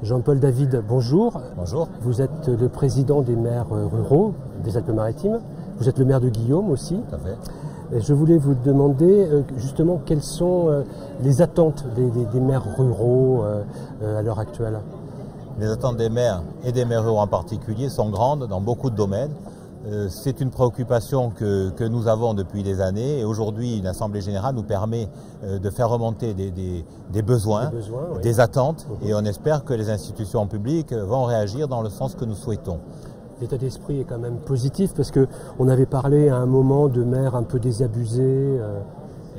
Jean-Paul David, bonjour. Bonjour. Vous êtes le président des maires ruraux des Alpes-Maritimes. Vous êtes le maire de Guillaume aussi. Tout à fait. Et je voulais vous demander justement quelles sont les attentes des maires ruraux à l'heure actuelle. Les attentes des maires et des maires ruraux en particulier sont grandes dans beaucoup de domaines. C'est une préoccupation que nous avons depuis des années et aujourd'hui l'Assemblée générale nous permet de faire remonter des besoins, oui. des attentes et on espère que les institutions publiques vont réagir dans le sens que nous souhaitons. L'état d'esprit est quand même positif parce qu'on avait parlé à un moment de maires un peu désabusés.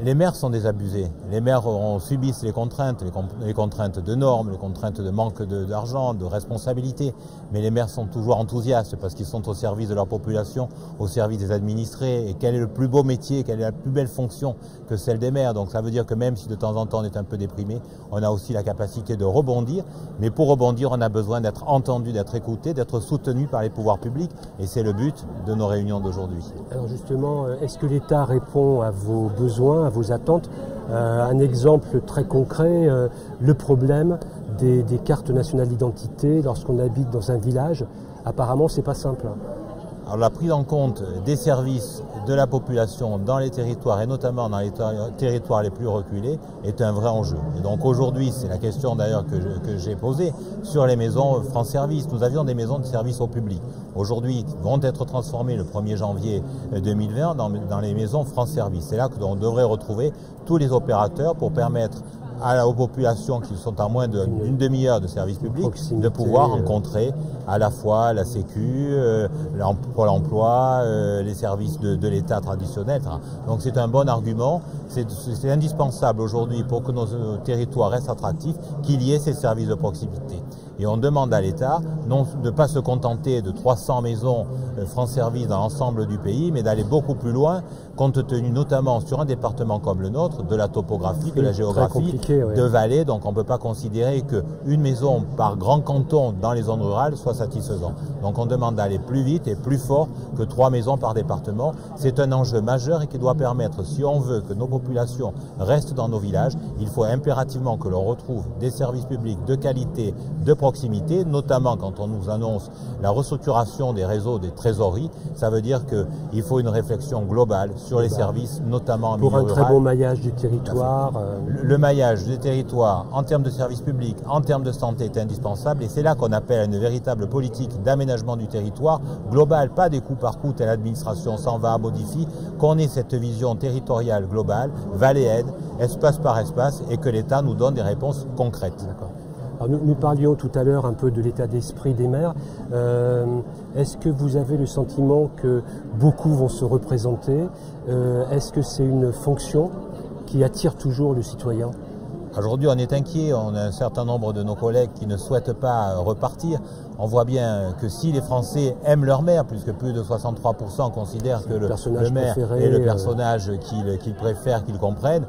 Les maires sont désabusés. Les maires subissent les contraintes de normes, les contraintes de manque d'argent, de responsabilité. Mais les maires sont toujours enthousiastes parce qu'ils sont au service de leur population, au service des administrés. Et quel est le plus beau métier, quelle est la plus belle fonction que celle des maires? Donc ça veut dire que même si de temps en temps on est un peu déprimé, on a aussi la capacité de rebondir. Mais pour rebondir, on a besoin d'être entendu, d'être écouté, d'être soutenu par les pouvoirs publics. Et c'est le but de nos réunions d'aujourd'hui. Alors justement, est-ce que l'État répond à vos besoins, à vos attentes? Un exemple très concret, le problème des cartes nationales d'identité lorsqu'on habite dans un village. Apparemment, c'est pas simple. Alors la prise en compte des services de la population dans les territoires et notamment dans les territoires les plus reculés est un vrai enjeu. Et donc aujourd'hui, c'est la question d'ailleurs que j'ai posée sur les maisons France Service. Nous avions des maisons de service au public. Aujourd'hui, vont être transformées le 1er janvier 2020 dans les maisons France Service. C'est là qu'on devrait retrouver tous les opérateurs pour permettre aux populations qui sont à moins d'une demi-heure de service public de pouvoir rencontrer à la fois la Sécu, Pôle emploi, les services de l'État traditionnels. Donc c'est un bon argument, c'est indispensable aujourd'hui pour que nos territoires restent attractifs qu'il y ait ces services de proximité. Et on demande à l'État non de ne pas se contenter de 300 maisons France Service dans l'ensemble du pays, mais d'aller beaucoup plus loin, compte tenu notamment sur un département comme le nôtre, de la topographie, de la géographie, de vallées. Donc on ne peut pas considérer qu'une maison par grand canton dans les zones rurales soit satisfaisant. Donc on demande d'aller plus vite et plus fort que 3 maisons par département. C'est un enjeu majeur et qui doit permettre, si on veut que nos populations restent dans nos villages, il faut impérativement que l'on retrouve des services publics de qualité, de proximité, notamment quand on nous annonce la restructuration des réseaux des trésoreries. Ça veut dire qu'il faut une réflexion globale sur les services, notamment en milieu rural. Pour un très bon maillage du territoire. Le maillage du territoire en termes de services publics, en termes de santé est indispensable et c'est là qu'on appelle à une véritable politique d'aménagement du territoire global, pas des coup par coup, telle administration s'en va, modifie, qu'on ait cette vision territoriale globale, vallée-aide, espace par espace et que l'État nous donne des réponses concrètes. D'accord. Alors nous parlions tout à l'heure un peu de l'état d'esprit des maires. Est-ce que vous avez le sentiment que beaucoup vont se représenter? Est-ce que c'est une fonction qui attire toujours le citoyen? Aujourd'hui, on est inquiet. On a un certain nombre de nos collègues qui ne souhaitent pas repartir. On voit bien que si les Français aiment leur maire, puisque plus de 63% considèrent que le maire est le personnage qu'ils préfèrent, qu'ils comprennent,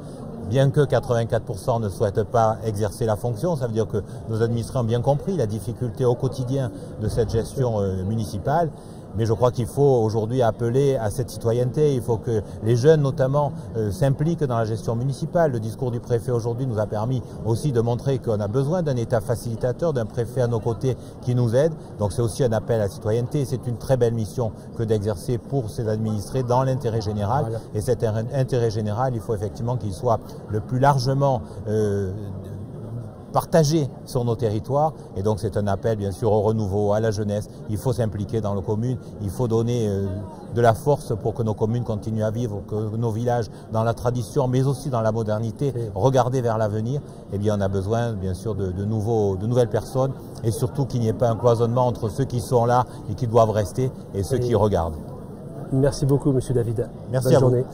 bien que 84% ne souhaitent pas exercer la fonction, ça veut dire que nos administrés ont bien compris la difficulté au quotidien de cette gestion municipale. Mais je crois qu'il faut aujourd'hui appeler à cette citoyenneté. Il faut que les jeunes, notamment, s'impliquent dans la gestion municipale. Le discours du préfet aujourd'hui nous a permis aussi de montrer qu'on a besoin d'un État facilitateur, d'un préfet à nos côtés qui nous aide. Donc c'est aussi un appel à la citoyenneté. C'est une très belle mission que d'exercer pour ces administrés dans l'intérêt général. Voilà. Et cet intérêt général, il faut effectivement qu'il soit le plus largement partagé sur nos territoires et donc c'est un appel bien sûr au renouveau, à la jeunesse. Il faut s'impliquer dans nos communes, il faut donner de la force pour que nos communes continuent à vivre, que nos villages dans la tradition mais aussi dans la modernité, regarder vers l'avenir. Eh bien on a besoin bien sûr de nouvelles personnes et surtout qu'il n'y ait pas un cloisonnement entre ceux qui sont là et qui doivent rester et ceux qui regardent. Merci beaucoup Monsieur David. Merci à vous. Bonne journée.